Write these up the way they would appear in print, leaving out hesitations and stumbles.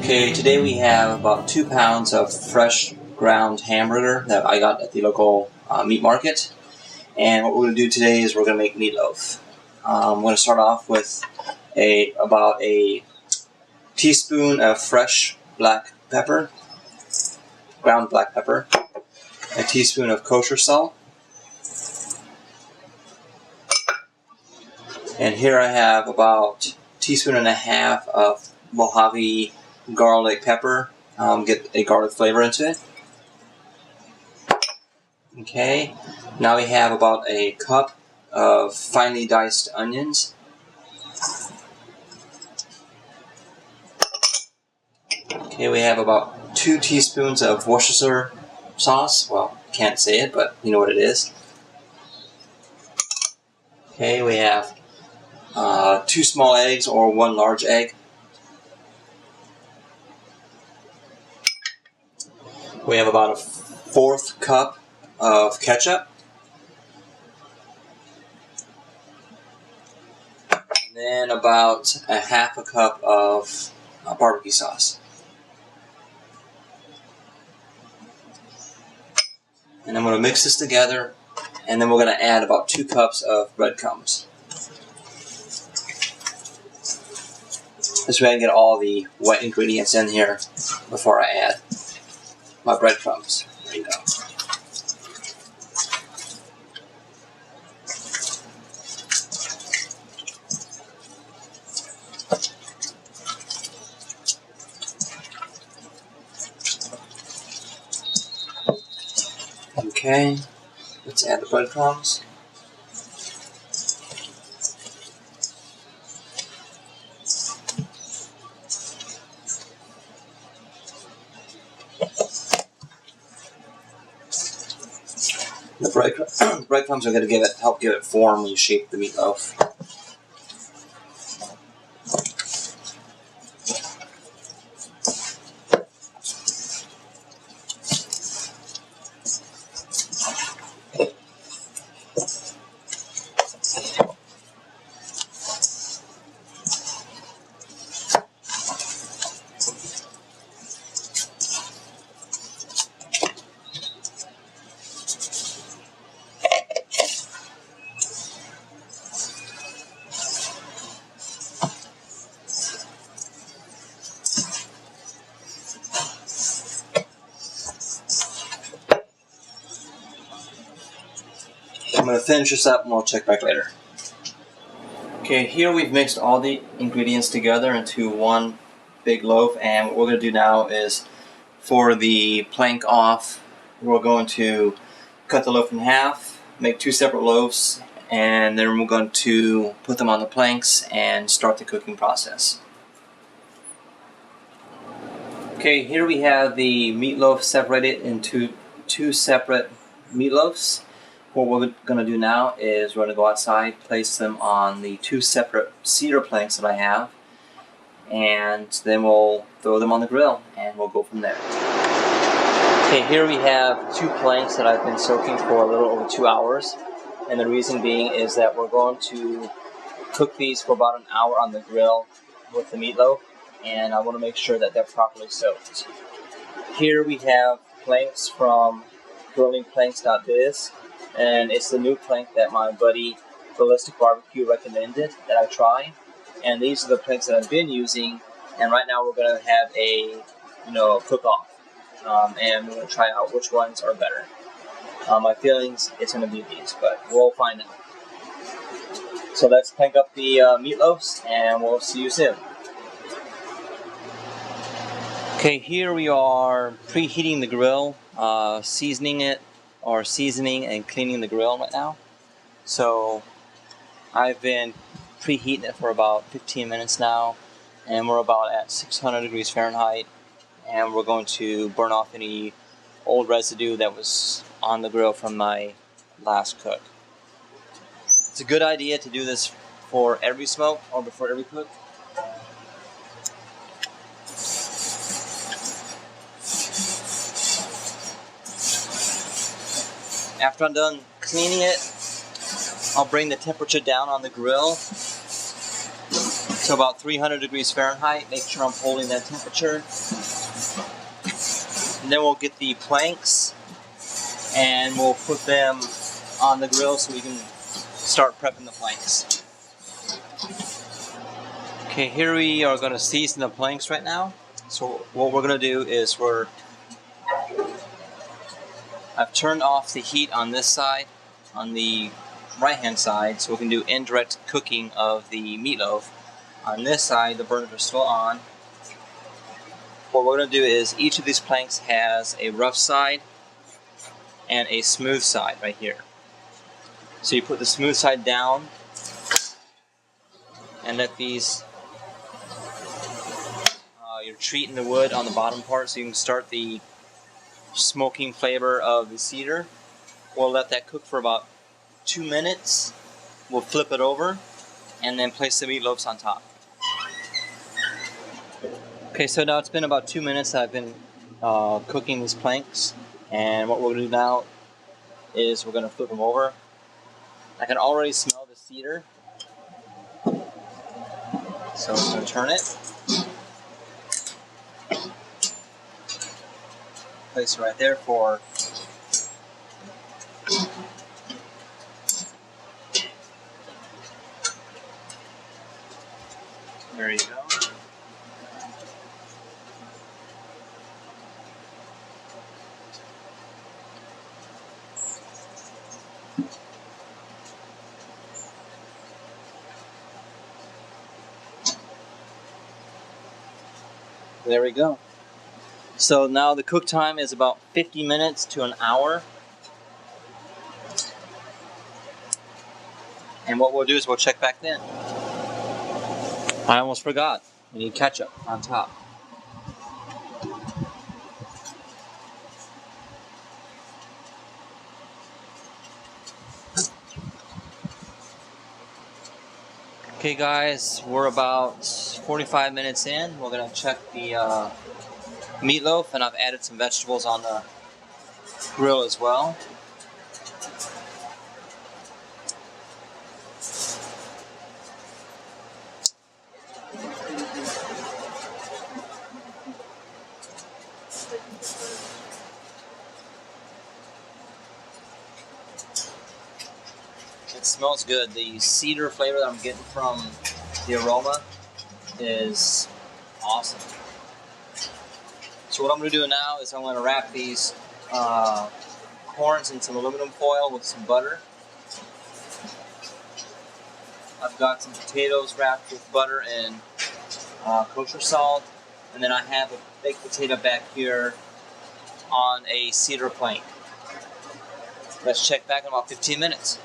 Okay, today we have about 2 pounds of fresh ground hamburger that I got at the local meat market. And what we're going to do today is we're going to make meatloaf. I'm going to start off with about a teaspoon of fresh black pepper, ground black pepper, a teaspoon of kosher salt, and here I have about a teaspoon and a half of Mojave garlic pepper. Get a garlic flavor into it. Okay, now we have about a cup of finely diced onions. Okay, we have about 2 teaspoons of Worcestershire sauce. Well, can't say it, but you know what it is. Okay, we have 2 small eggs or 1 large egg. We have about a 1/4 cup of ketchup. And then about a 1/2 cup of barbecue sauce. And I'm going to mix this together, and then we're going to add about 2 cups of breadcrumbs. This way I can get all the wet ingredients in here before I add my breadcrumbs. There you go. Okay, let's add the breadcrumbs. The breadcrumbs are going to help give it form when you shape the meatloaf. I'm going to finish this up and we'll check back later. Okay, here we've mixed all the ingredients together into one big loaf, and what we're going to do now is for the plank off, we're going to cut the loaf in half, make 2 separate loaves, and then we're going to put them on the planks and start the cooking process. Okay, here we have the meatloaf separated into 2 separate meatloafs. What we're going to do now is we're going to go outside, place them on the 2 separate cedar planks that I have, and then we'll throw them on the grill and we'll go from there. Okay, here we have 2 planks that I've been soaking for a little over 2 hours, and the reason being is that we're going to cook these for about an hour on the grill with the meatloaf, and I want to make sure that they're properly soaked. Here we have planks from grillingplanks.biz. And it's the new plank that my buddy Ballistic Barbecue recommended that I try. And these are the planks that I've been using. And right now we're going to have a cook-off. And we're going to try out which ones are better. My feelings, it's going to be these, but we'll find out. So let's plank up the meatloafs, and we'll see you soon. Okay, here we are preheating the grill, seasoning and cleaning the grill right now. So I've been preheating it for about 15 minutes now, and we're about at 600 degrees Fahrenheit, and we're going to burn off any old residue that was on the grill from my last cook. It's a good idea to do this for every smoke or before every cook. After I'm done cleaning it, I'll bring the temperature down on the grill to about 300 degrees Fahrenheit. Make sure I'm holding that temperature. And then we'll get the planks and we'll put them on the grill so we can start prepping the planks. Okay, here we are going to season the planks right now. So what we're going to do is I've turned off the heat on this side, on the right hand side, so we can do indirect cooking of the meatloaf. On this side, the burners are still on. What we're going to do is each of these planks has a rough side and a smooth side right here. So you put the smooth side down and let these, you're treating the wood on the bottom part so you can start the smoking flavor of the cedar. We'll let that cook for about 2 minutes. We'll flip it over and then place the meatloafs on top. Okay, so now it's been about 2 minutes I've been cooking these planks, and what we're going to do now is we're going to flip them over. I can already smell the cedar, so I'm going to turn it. Place it right there for there you go. There we go. So now the cook time is about 50 minutes to an hour. And what we'll do is we'll check back then. I almost forgot. We need ketchup on top. Okay guys, we're about 45 minutes in. We're going to check the meatloaf, and I've added some vegetables on the grill as well. It smells good. The cedar flavor that I'm getting from the aroma is awesome. So what I'm going to do now is I'm going to wrap these corns in some aluminum foil with some butter. I've got some potatoes wrapped with butter and kosher salt, and then I have a baked potato back here on a cedar plank. Let's check back in about 15 minutes.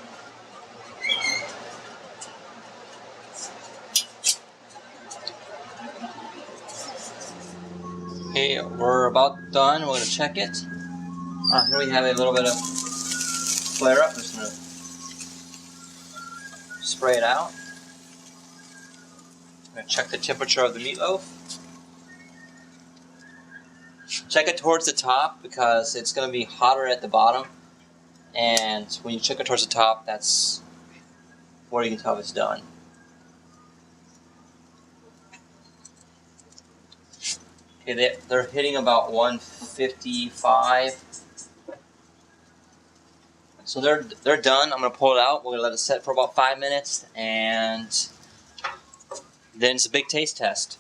Okay, we're about done. We're going to check it. Here we have a little bit of flare up. I'm just going to spray it out. I'm going to check the temperature of the meatloaf. Check it towards the top because it's going to be hotter at the bottom. And when you check it towards the top, that's where you can tell if it's done. Okay, they're hitting about 155. So they're done. I'm going to pull it out. We're going to let it set for about 5 minutes, and then it's a big taste test.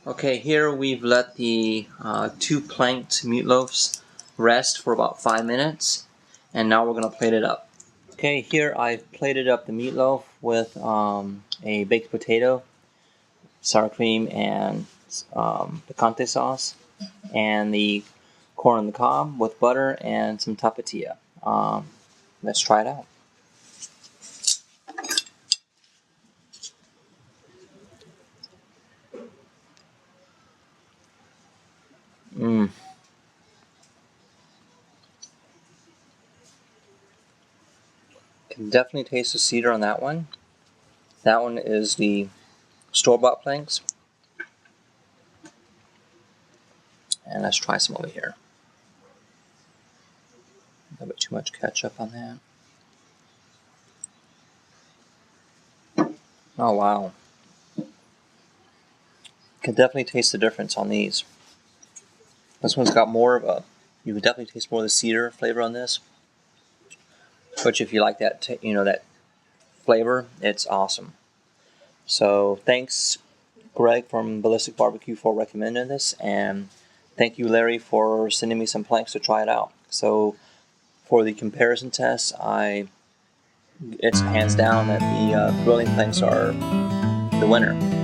Okay, here we've let the 2 planked meatloafs rest for about 5 minutes, and now we're going to plate it up. Okay, here I've plated up the meatloaf with a baked potato, sour cream, and picante sauce, and the corn on the cob with butter and some tapatía. Let's try it out. Can definitely taste the cedar on that one. That one is the store-bought planks. And let's try some over here. A little bit too much ketchup on that. Oh wow. Can definitely taste the difference on these. This one's got more of a, you can definitely taste more of the cedar flavor on this. Which if you like that, that flavor, it's awesome. So thanks Greg from Ballistic Barbecue for recommending this, and thank you Larry for sending me some planks to try it out. So for the comparison test, it's hands down that the grilling planks are the winner.